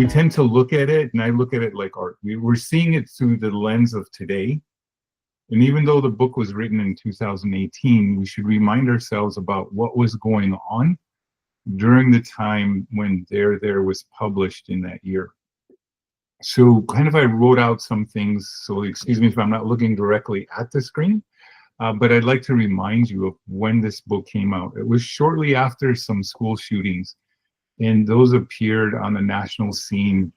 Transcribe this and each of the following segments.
we tend to look at it, and I look at it like art. We're seeing it through the lens of today. And even though the book was written in 2018, we should remind ourselves about what was going on during the time when There was published in that year. So kind of I wrote out some things, so excuse me if I'm not looking directly at the screen, but I'd like to remind you of when this book came out. It was shortly after some school shootings, and those appeared on the national scene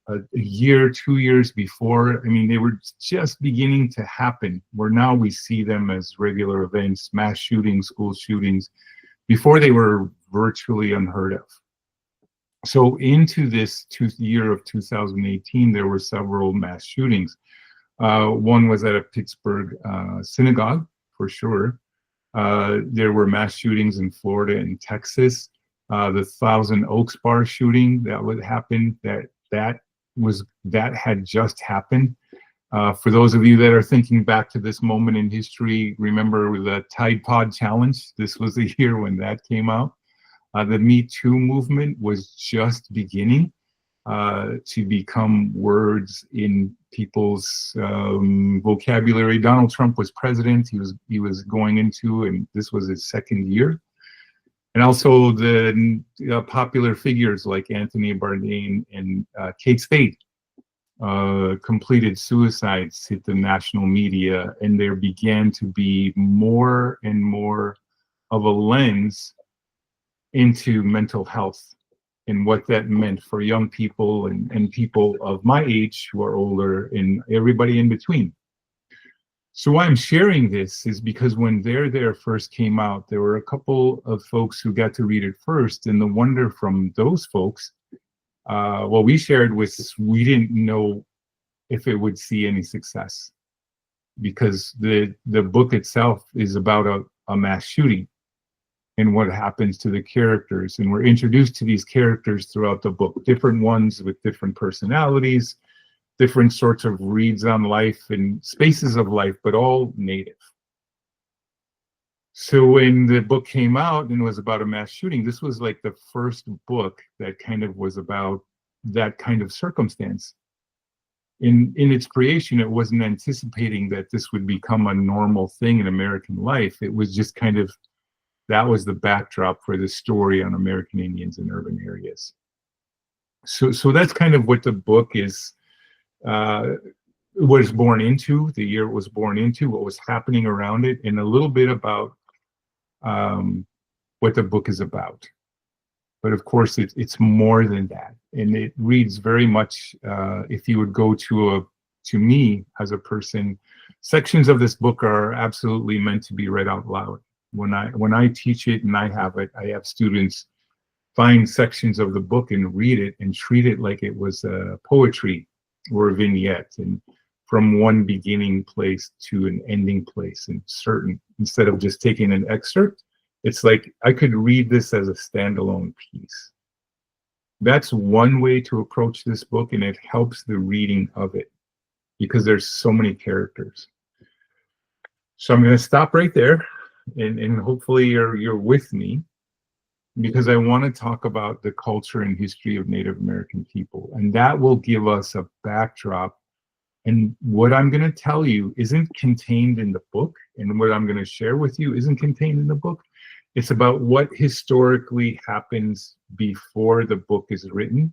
a year, 2 years before. I mean, they were just beginning to happen, where now we see them as regular events, mass shootings, school shootings, before they were virtually unheard of. So into this year of 2018, there were several mass shootings. One was at a Pittsburgh synagogue, for sure. There were mass shootings in Florida and Texas. The Thousand Oaks bar shooting that would happen, that had just happened. For those of you that are thinking back to this moment in history, remember the Tide Pod Challenge? This was the year when that came out. The Me Too movement was just beginning to become words in people's vocabulary. Donald Trump was president. He was going into, and this was his second year. And also the popular figures like Anthony Bourdain and Kate Spade completed suicides, hit the national media, and there began to be more and more of a lens into mental health and what that meant for young people and people of my age who are older and everybody in between. So why I'm sharing this is because when There first came out, there were a couple of folks who got to read it first, and the wonder from those folks, what we shared was we didn't know if it would see any success, because the book itself is about a mass shooting and what happens to the characters. And we're introduced to these characters throughout the book, different ones with different personalities, different sorts of reads on life and spaces of life, but all native. So when the book came out and was about a mass shooting, this was like the first book that kind of was about that kind of circumstance. In its creation, it wasn't anticipating that this would become a normal thing in American life. It was just kind of, that was the backdrop for the story on American Indians in urban areas. So that's kind of what the book is, was born into, the year it was born into, what was happening around it, and a little bit about what the book is about. But of course, it's more than that, and it reads very much. If you would go to me as a person, sections of this book are absolutely meant to be read out loud. When I teach it and I have students find sections of the book and read it and treat it like it was poetry or a vignette, and from one beginning place to an ending place, and certain, instead of just taking an excerpt, it's like I could read this as a standalone piece. That's one way to approach this book, and it helps the reading of it because there's so many characters. So I'm going to stop right there, and hopefully you're with me, because I want to talk about the culture and history of Native American people, and that will give us a backdrop. And what I'm going to tell you isn't contained in the book, and what I'm going to share with you isn't contained in the book. It's about what historically happens before the book is written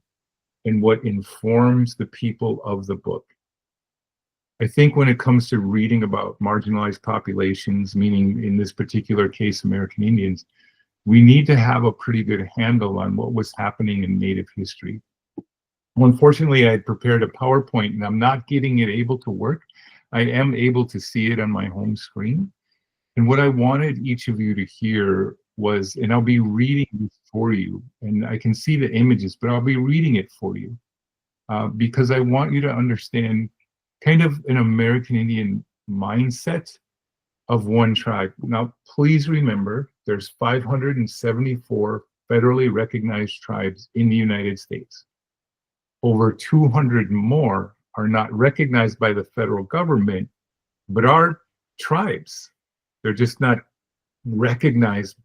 and what informs the people of the book. I think when it comes to reading about marginalized populations, meaning in this particular case, American Indians, we need to have a pretty good handle on what was happening in Native history. Well, unfortunately, I had prepared a PowerPoint and I'm not getting it able to work. I am able to see it on my home screen. And what I wanted each of you to hear was, and I'll be reading this for you, and I can see the images, but I'll be reading it for you because I want you to understand kind of an American Indian mindset of one tribe. Now, please remember, there's 574 federally recognized tribes in the United States. Over 200 more are not recognized by the federal government, but are tribes. They're just not recognized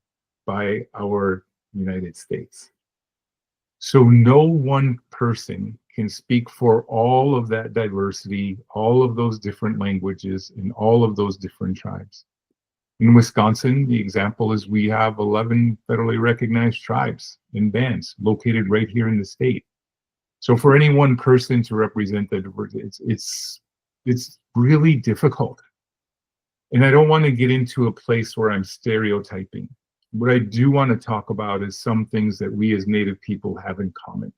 by our United States. So no one person can speak for all of that diversity, all of those different languages, and all of those different tribes. In Wisconsin, the example is we have 11 federally recognized tribes and bands located right here in the state. So for any one person to represent the diversity, it's really difficult. And I don't want to get into a place where I'm stereotyping. What I do want to talk about is some things that we as Native people have in common.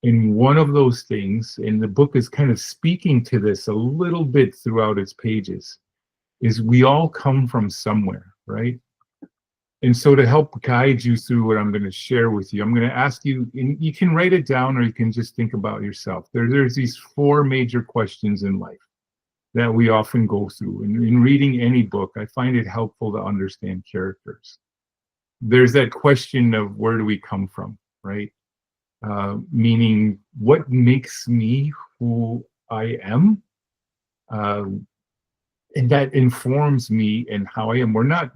And one of those things, and the book is kind of speaking to this a little bit throughout its pages, is we all come from somewhere, right? And so to help guide you through what I'm going to share with you, I'm going to ask you, and you can write it down or you can just think about yourself. There's these 4 major questions in life that we often go through. And in reading any book, I find it helpful to understand characters. There's that question of where do we come from, right? Meaning what makes me who I am? And that informs me and how I am. We're not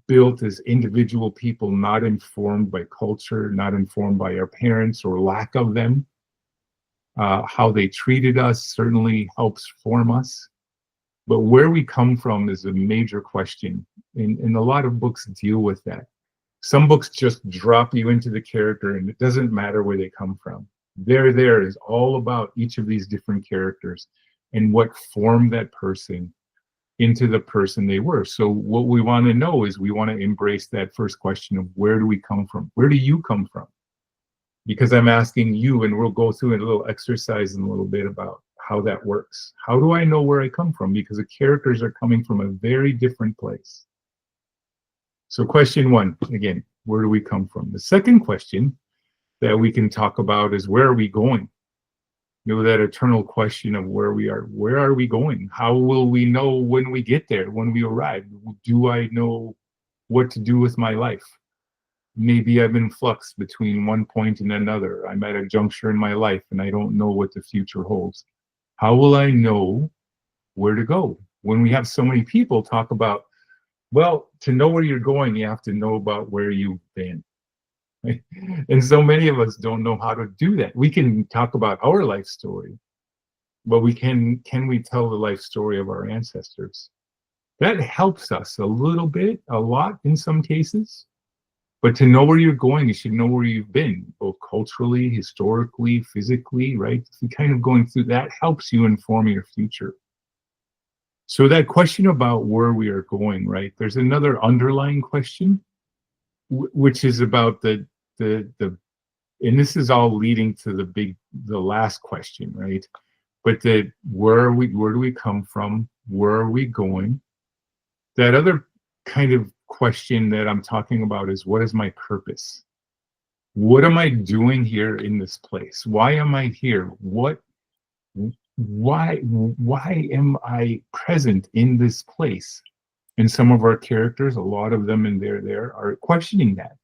built as individual people, not informed by culture, not informed by our parents or lack of them. How they treated us certainly helps form us. But where we come from is a major question. And a lot of books deal with that. Some books just drop you into the character and it doesn't matter where they come from. There is all about each of these different characters and what formed that person into the person they were. So what we want to know is we want to embrace that first question of where do we come from? Where do you come from? Because I'm asking you, and we'll go through a little exercise in a little bit about how that works. How do I know where I come from? Because the characters are coming from a very different place. So question 1, again, where do we come from? The second question that we can talk about is where are we going? You know, that eternal question of where we are. Where are we going? How will we know when we get there, when we arrive? Do I know what to do with my life? Maybe I'm in flux between one point and another. I'm at a juncture in my life and I don't know what the future holds. How will I know where to go? When we have so many people talk about, well, to know where you're going, you have to know about where you've been. Right? And so many of us don't know how to do that. We can talk about our life story, but can we tell the life story of our ancestors? That helps us a little bit, a lot in some cases. But to know where you're going, you should know where you've been, both culturally, historically, physically, right? So kind of going through that helps you inform your future. So that question about where we are going, right? There's another underlying question, which is about the and this is all leading to the last question, right? But where do we come from? Where are we going? That other kind of question that I'm talking about is, what is my purpose? What am I doing here in this place? Why am I here? Why am I present in this place? And some of our characters, a lot of them in there are questioning that.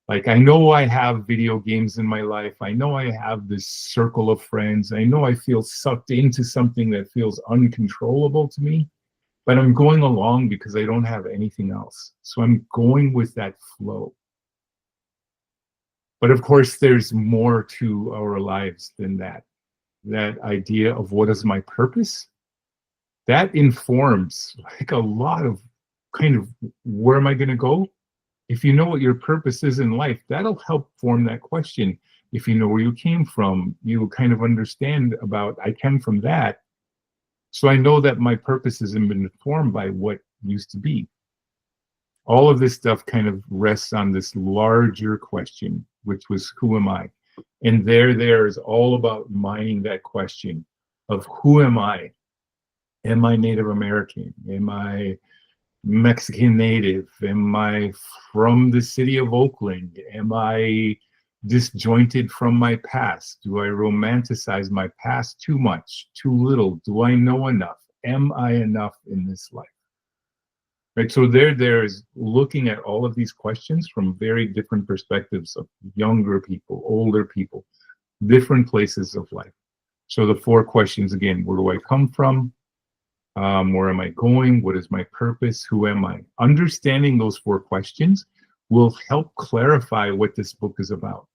Like, I know I have video games in my life. I know I have this circle of friends. I know I feel sucked into something that feels uncontrollable to me, but I'm going along because I don't have anything else. So I'm going with that flow. But of course, there's more to our lives than that. That idea of what is my purpose, that informs like a lot of kind of where am I going to go? If you know what your purpose is in life, that'll help form that question. If you know where you came from, you kind of understand about, I came from that. So I know that my purpose hasn't been informed by what used to be. All of this stuff kind of rests on this larger question, which was, who am I? And there is all about mining that question of who am I? Am I Native American? Am I Mexican native? Am I from the city of Oakland? Am I disjointed from my past? Do I romanticize my past too much, too little? Do I know enough? Am I enough in this life? Right, so there is looking at all of these questions from very different perspectives of younger people, older people, different places of life. So the 4 questions again: where do I come from? Where am I going? What is my purpose? Who am I? Understanding those 4 questions will help clarify what this book is about.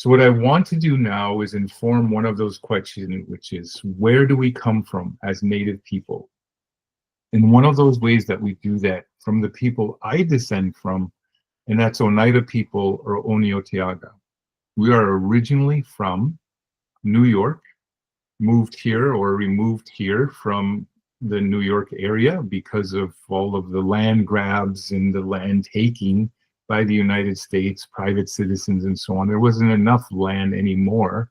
So what I want to do now is inform one of those questions, which is, where do we come from as Native people? And one of those ways that we do that from the people I descend from, and that's Oneida people or Oneotiaga. We are originally from New York, moved here or removed here from the New York area because of all of the land grabs and the land taking by the United States, private citizens and so on. There wasn't enough land anymore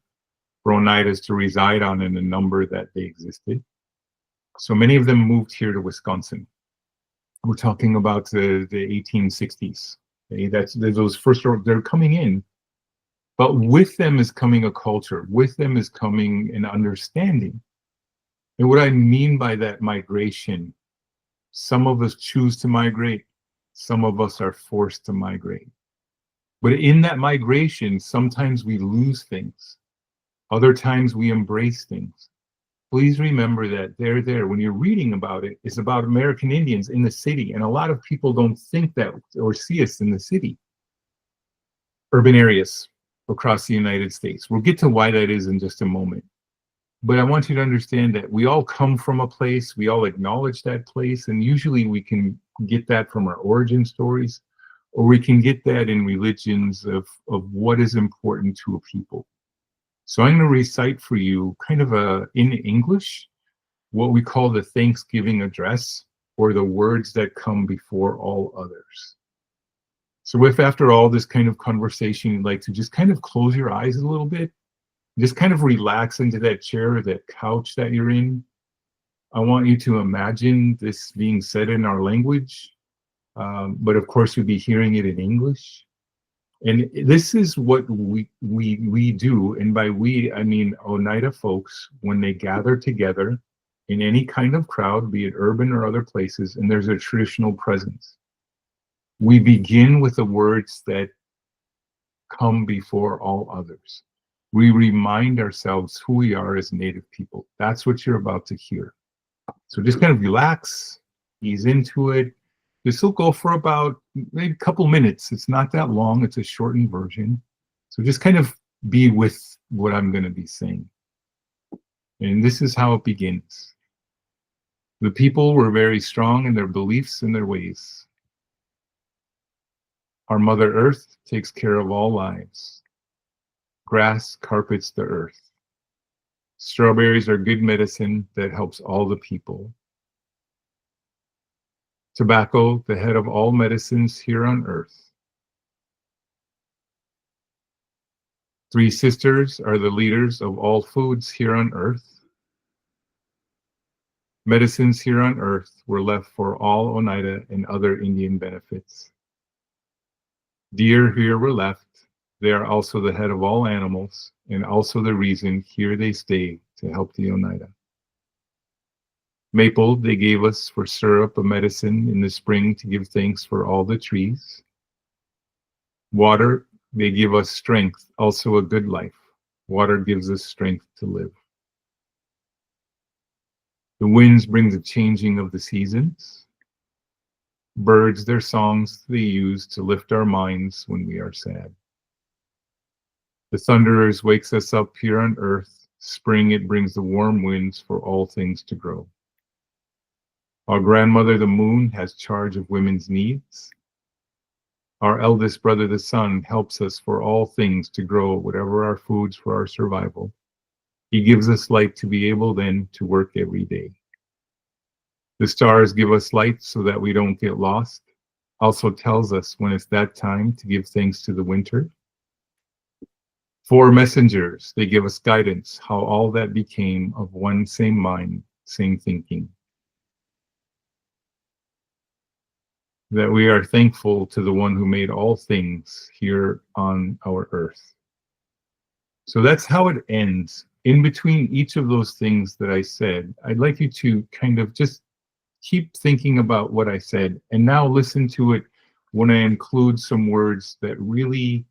for Oneidas to reside on in the number that they existed. So many of them moved here to Wisconsin. We're talking about the 1860s. Okay? That's those first, they're coming in, but with them is coming a culture. With them is coming an understanding. And what I mean by that migration, some of us choose to migrate, some of us are forced to migrate. But in that migration, sometimes we lose things. Other times we embrace things. Please remember that they're there. When you're reading about it, it's about American Indians in the city. And a lot of people don't think that or see us in the city. Urban areas across the United States. We'll get to why that is in just a moment. But I want you to understand that we all come from a place, we all acknowledge that place, and usually we can get that from our origin stories, or we can get that in religions of what is important to a people. So I'm going to recite for you kind of in English, what we call the Thanksgiving address, or the words that come before all others. So if after all this kind of conversation, you'd like to just kind of close your eyes a little bit, just kind of relax into that chair or that couch that you're in. I want you to imagine this being said in our language, but of course you'll be hearing it in English. And this is what we do, and by we, I mean Oneida folks, when they gather together in any kind of crowd, be it urban or other places, and there's a traditional presence. We begin with the words that come before all others. We remind ourselves who we are as Native people. That's what you're about to hear. So just kind of relax, ease into it. This will go for about maybe a couple minutes. It's not that long. It's a shortened version. So just kind of be with what I'm going to be saying. And this is how it begins. The people were very strong in their beliefs and their ways. Our Mother Earth takes care of all lives. Grass carpets the earth. Strawberries are good medicine that helps all the people. Tobacco, the head of all medicines here on earth. Three sisters are the leaders of all foods here on earth. Medicines here on earth were left for all Oneida and other Indian benefits. Deer here were left. They are also the head of all animals, and also the reason here they stay to help the Oneida. Maple they gave us for syrup, a medicine in the spring to give thanks for all the trees. Water they give us strength, also a good life. Water gives us strength to live. The winds bring the changing of the seasons. Birds, their songs they use to lift our minds when we are sad. The thunderers wakes us up here on earth. Spring it brings the warm winds for all things to grow. Our grandmother the moon has charge of women's needs. Our eldest brother the sun helps us for all things to grow, whatever our foods for our survival. He gives us light to be able then to work every day. The stars give us light so that we don't get lost. Also tells us when it's that time to give thanks to the winter. Four messengers, they give us guidance, how all that became of one same mind, same thinking. That we are thankful to the one who made all things here on our earth. So that's how it ends. In between each of those things that I said, I'd like you to kind of just keep thinking about what I said, and now listen to it when I include some words that really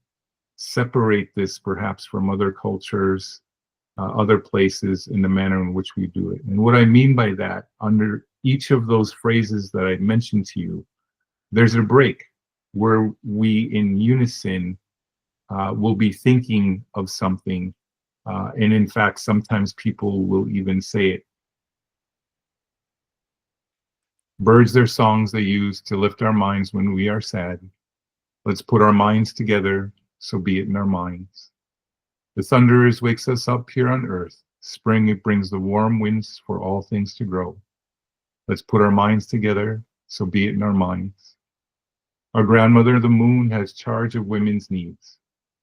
separate this perhaps from other cultures, other places in the manner in which we do it. And what I mean by that, under each of those phrases that I mentioned to you, there's a break where we in unison will be thinking of something. And in fact, sometimes people will even say it. Birds, their songs they use to lift our minds when we are sad. Let's put our minds together, so be it in our minds. The thunderers wakes us up here on earth. Spring, it brings the warm winds for all things to grow. Let's put our minds together, so be it in our minds. Our grandmother, the moon, has charge of women's needs.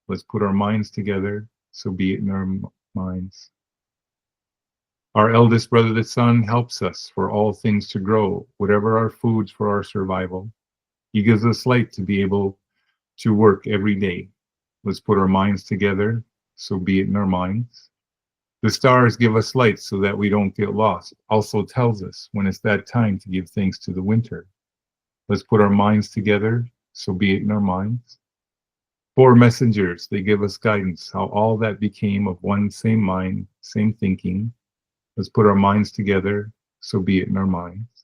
Let's put our minds together, so be it in our minds. Our eldest brother, the sun, helps us for all things to grow, whatever our foods for our survival. He gives us light to be able to work every day. Let's put our minds together, so be it in our minds. The stars give us light so that we don't get lost. Also tells us when it's that time to give thanks to the winter. Let's put our minds together, so be it in our minds. Four messengers, they give us guidance, how all that became of one same mind, same thinking. Let's put our minds together, so be it in our minds.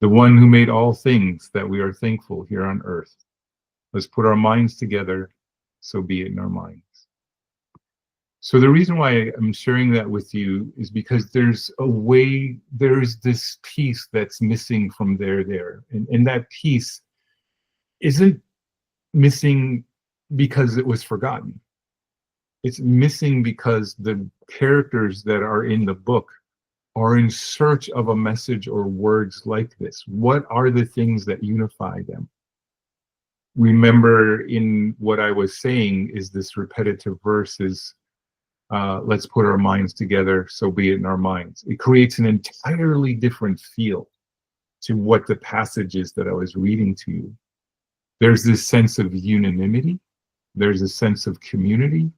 The one who made all things that we are thankful here on earth. Let's put our minds together, so be it in our minds. So the reason why I'm sharing that with you is because there's this piece that's missing from there. And that piece isn't missing because it was forgotten. It's missing because the characters that are in the book are in search of a message or words like this. What are the things that unify them? Remember, in what I was saying is this repetitive verse is, let's put our minds together, so be it in our minds. It creates an entirely different feel to what the passage is that I was reading to you. There's this sense of unanimity. There's a sense of community.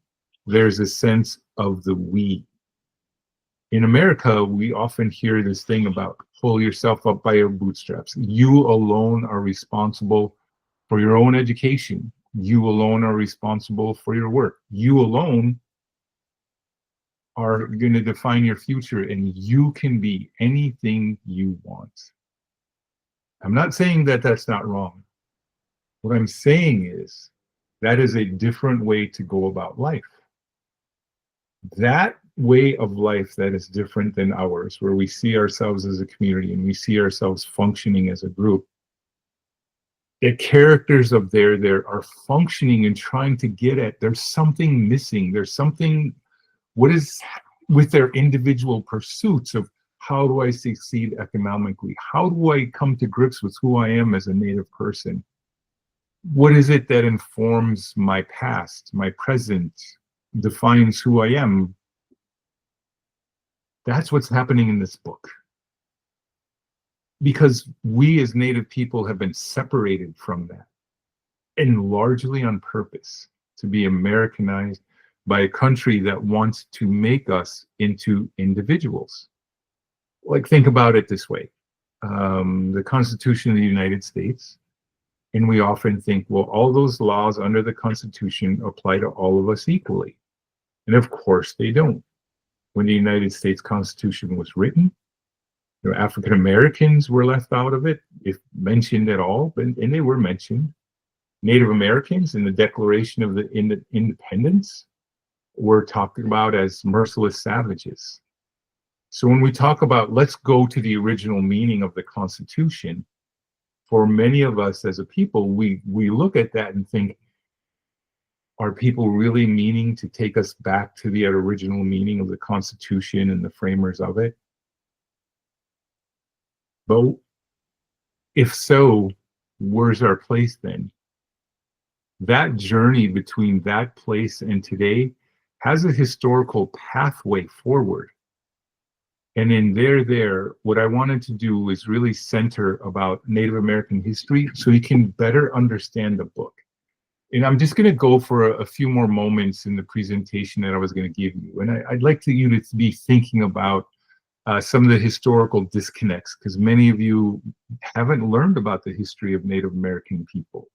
There's a sense of the we. In America, we often hear this thing about pull yourself up by your bootstraps. You alone are responsible for your own education. You alone are responsible for your work. You alone are going to define your future, and you can be anything you want. I'm not saying that that's not wrong. What I'm saying is that is a different way to go about life. That way of life that is different than ours, where we see ourselves as a community and we see ourselves functioning as a group, the characters of there are functioning and trying to get at, there's something missing. There's something, what is with their individual pursuits of how do I succeed economically? How do I come to grips with who I am as a Native person? What is it that informs my past, my present, defines who I am? That's what's happening in this book. Because we as Native people have been separated from that, and largely on purpose, to be Americanized by a country that wants to make us into individuals. Like, think about it this way. The Constitution of the United States, and we often think, well, all those laws under the Constitution apply to all of us equally. And of course they don't. When the United States Constitution was written, African Americans were left out of it, if mentioned at all, and they were mentioned. Native Americans in the Declaration of the Independence were talked about as merciless savages. So when we talk about let's go to the original meaning of the Constitution, for many of us as a people, we look at that and think, are people really meaning to take us back to the original meaning of the Constitution and the framers of it? But if so, where's our place then? That journey between that place and today has a historical pathway forward. And in there, what I wanted to do is really center about Native American history so you can better understand the book. And I'm just going to go for a few more moments in the presentation that I was going to give you. And I'd like you to be thinking about some of the historical disconnects, because many of you haven't learned about the history of Native American people.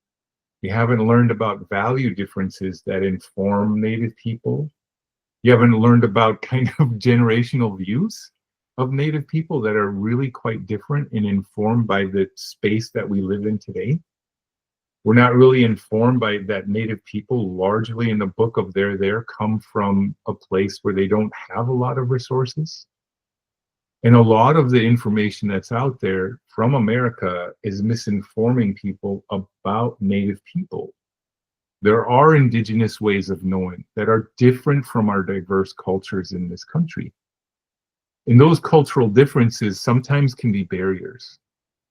You haven't learned about value differences that inform Native people. You haven't learned about kind of generational views of Native people that are really quite different and informed by the space that we live in today. We're not really informed by that Native people largely in the book of They're There come from a place where they don't have a lot of resources. And a lot of the information that's out there from America is misinforming people about Native people. There are indigenous ways of knowing that are different from our diverse cultures in this country. And those cultural differences sometimes can be barriers.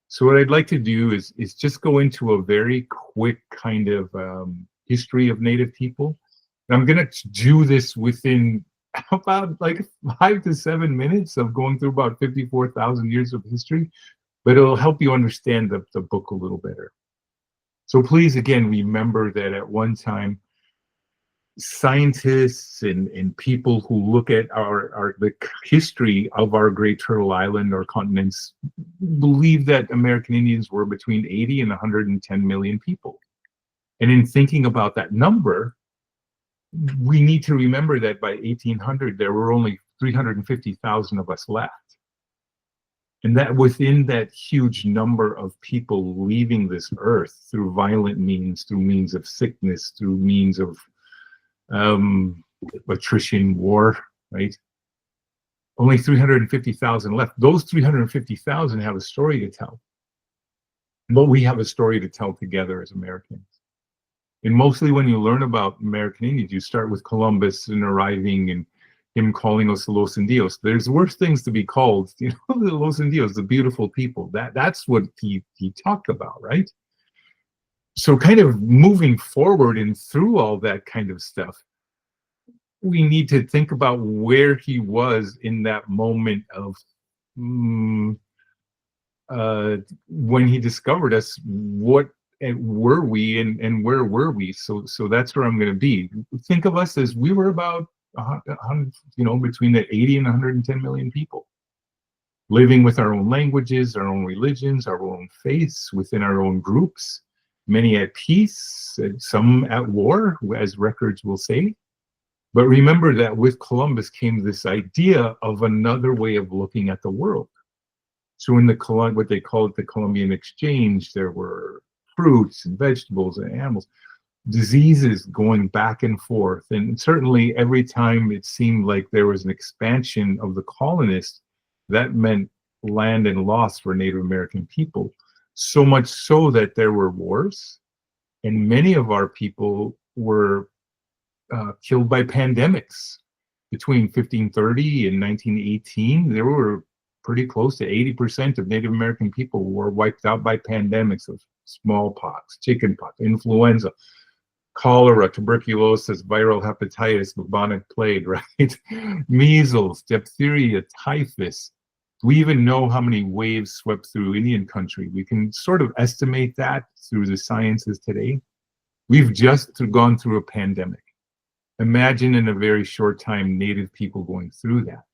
So what I'd like to do is just go into a very quick kind of history of Native people. And I'm going to do this within about like 5 to 7 minutes of going through about 54,000 years of history, but it'll help you understand the book a little better. So please, again, remember that at one time, scientists and people who look at the history of our Great Turtle Island or continents believe that American Indians were between 80 and 110 million people. And in thinking about that number, we need to remember that by 1800, there were only 350,000 of us left. And that within that huge number of people leaving this earth through violent means, through means of sickness, through means of attrition, war, right? Only 350,000 left. Those 350,000 have a story to tell. But we have a story to tell together as Americans. And mostly when you learn about American Indians, you start with Columbus and arriving and him calling us Los Indios. There's worse things to be called, you know, the Los Indios, the beautiful people. That's what he talked about, right? So kind of moving forward and through all that kind of stuff, we need to think about where he was in that moment of when he discovered us. What were we and where were we? So that's where I'm going to be. Think of us as we were about 100, you know, between the 80 and 110 million people, living with our own languages, our own religions, our own faiths, within our own groups, many at peace, some at war, as records will say. But remember that with Columbus came this idea of another way of looking at the world. So in what they call it the Columbian Exchange, there were fruits and vegetables and animals, diseases going back and forth. And certainly every time it seemed like there was an expansion of the colonists, that meant land and loss for Native American people. So much so that there were wars, and many of our people were killed by pandemics. Between 1530 and 1918, there were pretty close to 80% of Native American people were wiped out by pandemics of smallpox, chickenpox, influenza, cholera, tuberculosis, viral hepatitis, bubonic plague, right? Measles, diphtheria, typhus. We even know how many waves swept through Indian country. We can sort of estimate that through the sciences today. We've just gone through a pandemic. Imagine in a very short time, Native people going through that.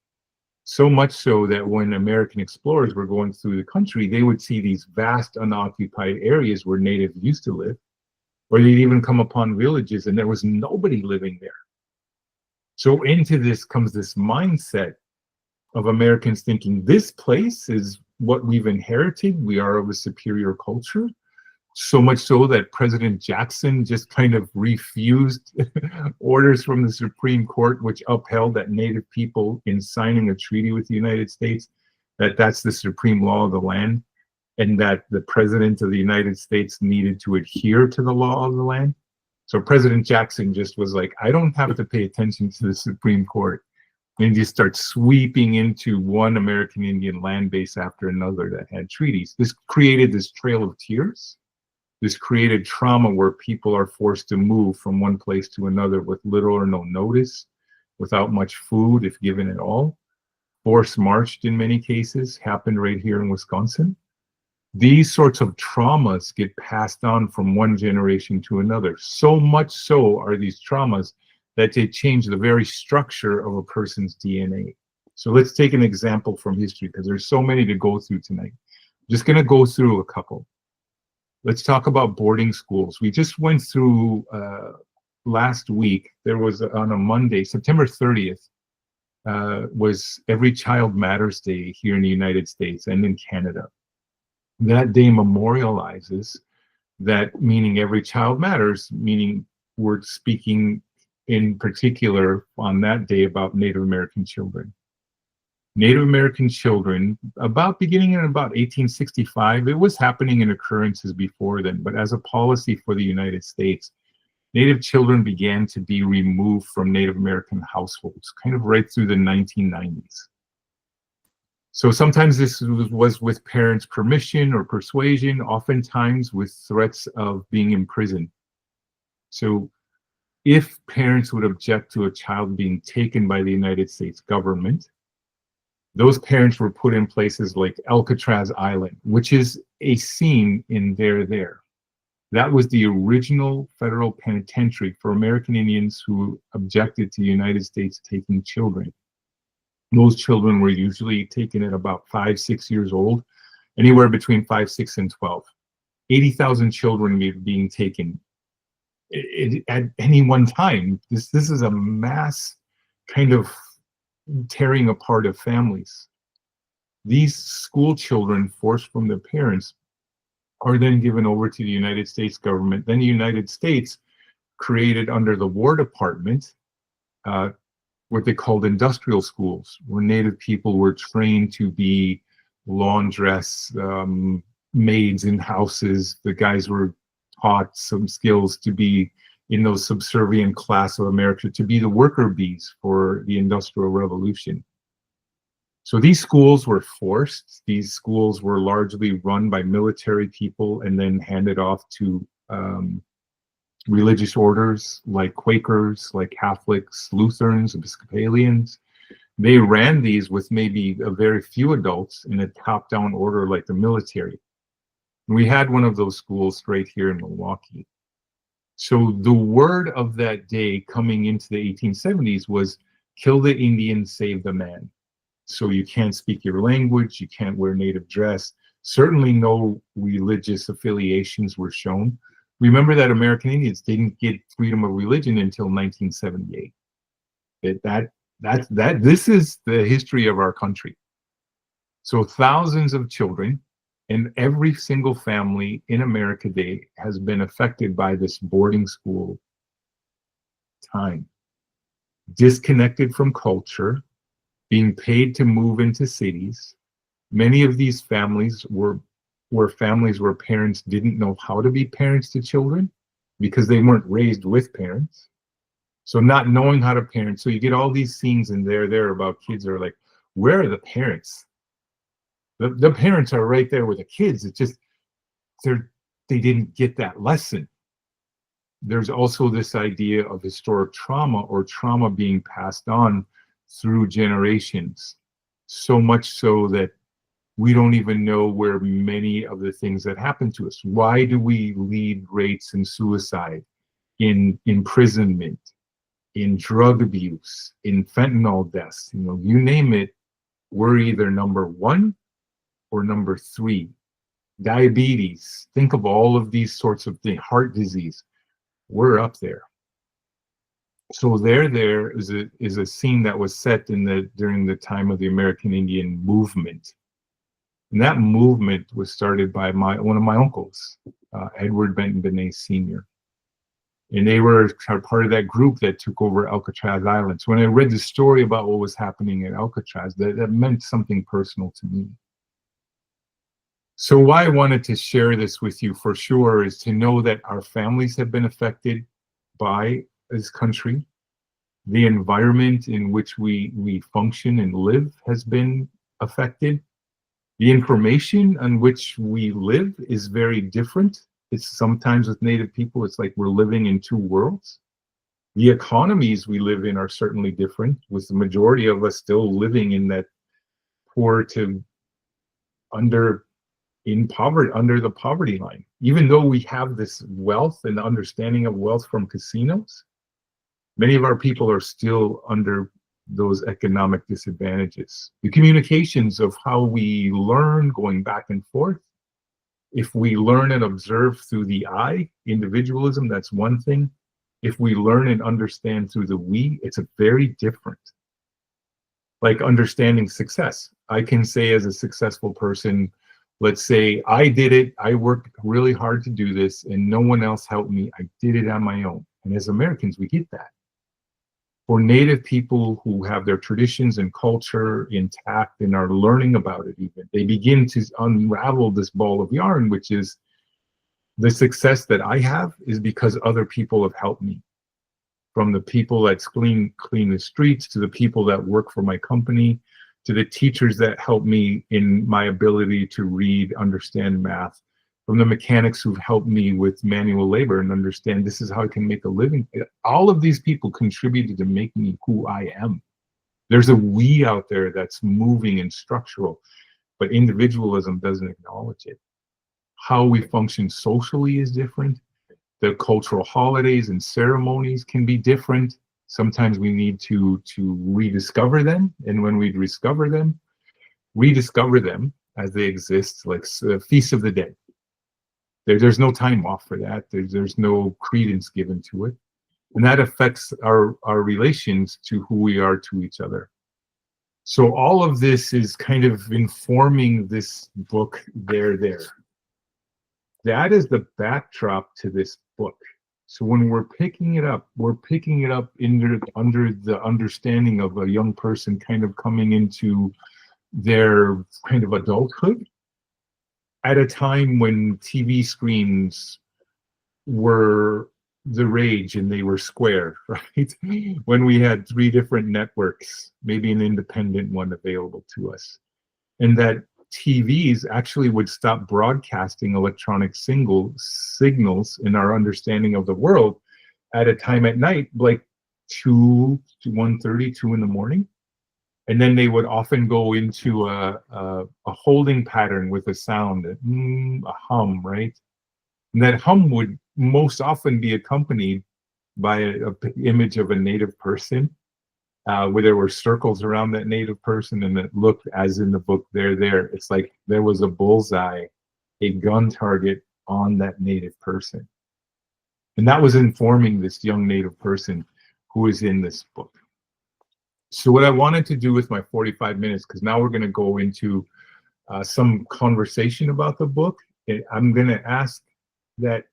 So much so that when American explorers were going through the country, they would see these vast unoccupied areas where Native used to live, or they'd even come upon villages and there was nobody living there. So into this comes this mindset of Americans thinking this place is what we've inherited. We are of a superior culture. So much so that President Jackson just kind of refused orders from the Supreme Court, which upheld that Native people, in signing a treaty with the United States, that's the supreme law of the land, and that the President of the United States needed to adhere to the law of the land. So President Jackson just was like, I don't have to pay attention to the Supreme Court. And just start sweeping into one American Indian land base after another that had treaties. This created this trail of tears. This created trauma where people are forced to move from one place to another with little or no notice, without much food, if given at all. Forced marched in many cases, happened right here in Wisconsin. These sorts of traumas get passed on from one generation to another. So much so are these traumas that they change the very structure of a person's DNA. So let's take an example from history, because there's so many to go through tonight. I'm just going to go through a couple. Let's talk about boarding schools. We just went through last week. There was on a Monday, September 30th, was Every Child Matters Day here in the United States and in Canada. That day memorializes that meaning every child matters, meaning we're speaking in particular on that day about Native American children. Native American children, about beginning in about 1865, it was happening in occurrences before then, but as a policy for the United States, Native children began to be removed from Native American households, kind of right through the 1990s. So sometimes this was with parents' permission or persuasion, oftentimes with threats of being imprisoned. So if parents would object to a child being taken by the United States government, those parents were put in places like Alcatraz Island, which is a scene in There. That was the original federal penitentiary for American Indians who objected to the United States taking children. Those children were usually taken at about 5, 6 years old, anywhere between 5, 6, and 12. 80,000 children being taken at any one time. This is a mass kind of tearing apart of families. These school children forced from their parents are then given over to the United States government. Then the United States created under the War Department what they called industrial schools, where Native people were trained to be laundress, maids in houses. The guys were taught some skills to be in those subservient class of America, to be the worker bees for the Industrial Revolution. So these schools were forced. These schools were largely run by military people and then handed off to religious orders like Quakers, like Catholics, Lutherans, Episcopalians. They ran these with maybe a very few adults in a top-down order like the military. And we had one of those schools right here in Milwaukee. So the word of that day coming into the 1870s was kill the Indian, save the man. So you can't speak your language, you can't wear Native dress. Certainly no religious affiliations were shown. Remember that American Indians didn't get freedom of religion until 1978. This is the history of our country. So thousands of children and every single family in America today has been affected by this boarding school time. Disconnected from culture, being paid to move into cities. Many of these families were families where parents didn't know how to be parents to children because they weren't raised with parents. So not knowing how to parent. So you get all these scenes in there about kids are like, where are the parents? The parents are right there with the kids. It's just, they didn't get that lesson. There's also this idea of historic trauma or trauma being passed on through generations. So much so that we don't even know where many of the things that happen to us. Why do we lead rates in suicide, in imprisonment, in drug abuse, in fentanyl deaths? You know, you name it, we're either number 1 or number 3. Diabetes, think of all of these sorts of things, heart disease, we're up there. So there is a scene that was set during the time of the American Indian movement. And that movement was started by one of my uncles, Edward Benton Benet Sr. And they were part of that group that took over Alcatraz Island. So when I read the story about what was happening at Alcatraz, that meant something personal to me. So why I wanted to share this with you for sure is to know that our families have been affected by this country. The environment in which we function and live has been affected. The information on which we live is very different. It's sometimes with Native people, it's like we're living in 2 worlds. The economies we live in are certainly different, with the majority of us still living in that poor to under the poverty line. Even though we have this wealth and understanding of wealth from casinos, many of our people are still under those economic disadvantages. The communications of how we learn going back and forth, if we learn and observe through the I, individualism, that's one thing. If we learn and understand through the we, it's a very different. Like understanding success. I can say as a successful person, Let's say I did it, I worked really hard to do this, and no one else helped me. I did it on my own. And as Americans, we get that. For Native people who have their traditions and culture intact and are learning about it even, they begin to unravel this ball of yarn, which is the success that I have is because other people have helped me. From the people that clean the streets, to the people that work for my company, to the teachers that help me in my ability to read, understand math, from the mechanics who've helped me with manual labor and understand this is how I can make a living. All of these people contributed to make me who I am. There's a we out there that's moving and structural, but individualism doesn't acknowledge it. How we function socially is different. The cultural holidays and ceremonies can be different. Sometimes we need to rediscover them, and when we rediscover them as they exist, like Feast of the Dead. There's no time off for that. There's no credence given to it, and that affects our relations to who we are to each other. So all of this is kind of informing this book. There. That is the backdrop to this book. So when we're picking it up under the understanding of a young person kind of coming into their kind of adulthood at a time when TV screens were the rage and they were square, right? When we had 3 different networks, maybe an independent one available to us. And that TVs actually would stop broadcasting electronic signals in our understanding of the world at a time at night, like 2 to 1:30, 2 in the morning. And then they would often go into a holding pattern with a sound, a hum, right? And that hum would most often be accompanied by an image of a native person, where there were circles around that native person, and it looked, as in the book there, it's like there was a bullseye, a gun target on that native person. And that was informing this young native person who is in this book. So what I wanted to do with my 45 minutes, because now we're going to go into some conversation about the book. I'm going to ask that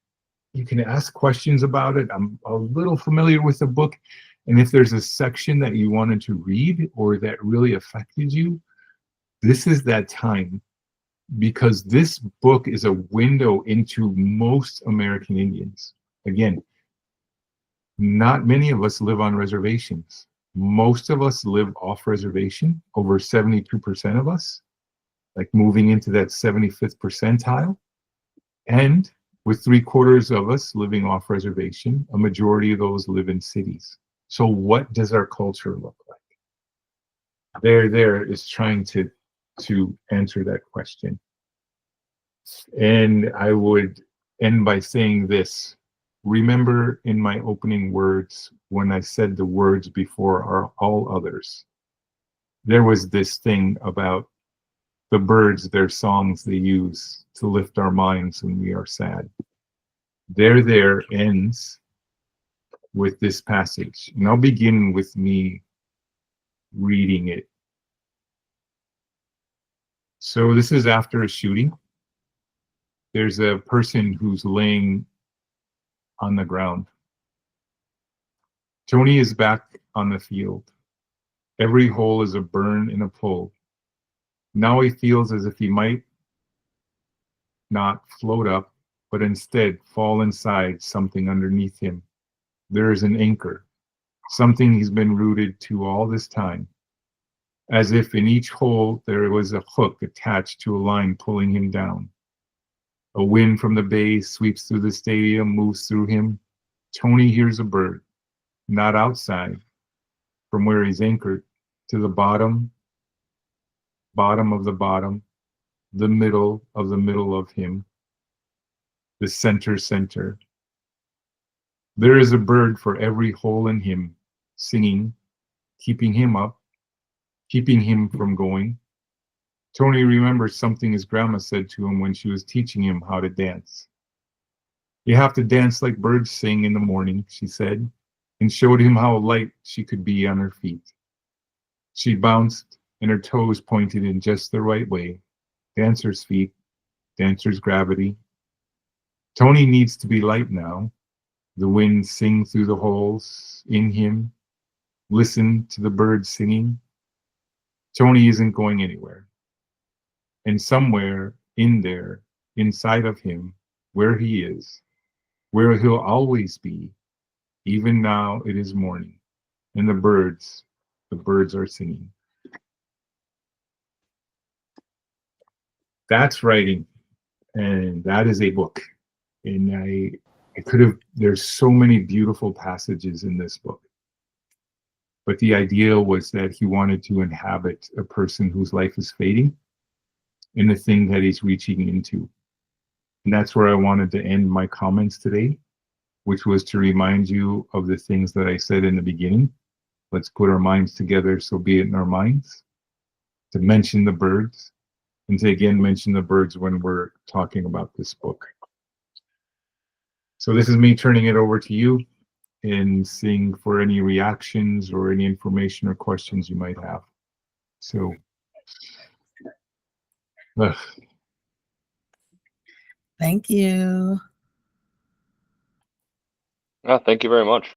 you can ask questions about it. I'm a little familiar with the book. And if there's a section that you wanted to read or that really affected you, this is that time, because this book is a window into most American Indians. Again, not many of us live on reservations. Most of us live off reservation, over 72% of us, like moving into that 75th percentile. And with 3/4 of us living off reservation, a majority of those live in cities. So what does our culture look like? There is trying to answer that question. And I would end by saying this. Remember in my opening words, when I said the words before are all others, there was this thing about the birds, their songs they use to lift our minds when we are sad. There ends with this passage. And I'll begin with me reading it. So this is after a shooting. There's a person who's laying on the ground. Tony is back on the field. Every hole is a burn and a pull. Now he feels as if he might not float up, but instead fall inside something underneath him. There is an anchor, something he's been rooted to all this time, as if in each hole there was a hook attached to a line pulling him down. A wind from the bay sweeps through the stadium, moves through him. Tony hears a bird, not outside, from where he's anchored, to the bottom of the bottom, the middle of him, the center. There is a bird for every hole in him, singing, keeping him up, keeping him from going. Tony remembers something his grandma said to him when she was teaching him how to dance. You have to dance like birds sing in the morning, she said, and showed him how light she could be on her feet. She bounced, and her toes pointed in just the right way, dancer's feet, The answer is gravity. Tony needs to be light now. The wind sing through the holes in him. Listen to the birds singing. Tony isn't going anywhere. And somewhere in there, inside of him, where he is, where he'll always be, even now it is morning. And the birds are singing. That's writing. And that is a book. And I could have, there's so many beautiful passages in this book. But the idea was that he wanted to inhabit a person whose life is fading in the thing that he's reaching into. And that's where I wanted to end my comments today, which was to remind you of the things that I said in the beginning. Let's put our minds together, so be it in our minds. To mention the birds, and to again mention the birds when we're talking about this book. So this is me turning it over to you and seeing for any reactions or any information or questions you might have. So, Thank you. Thank you very much.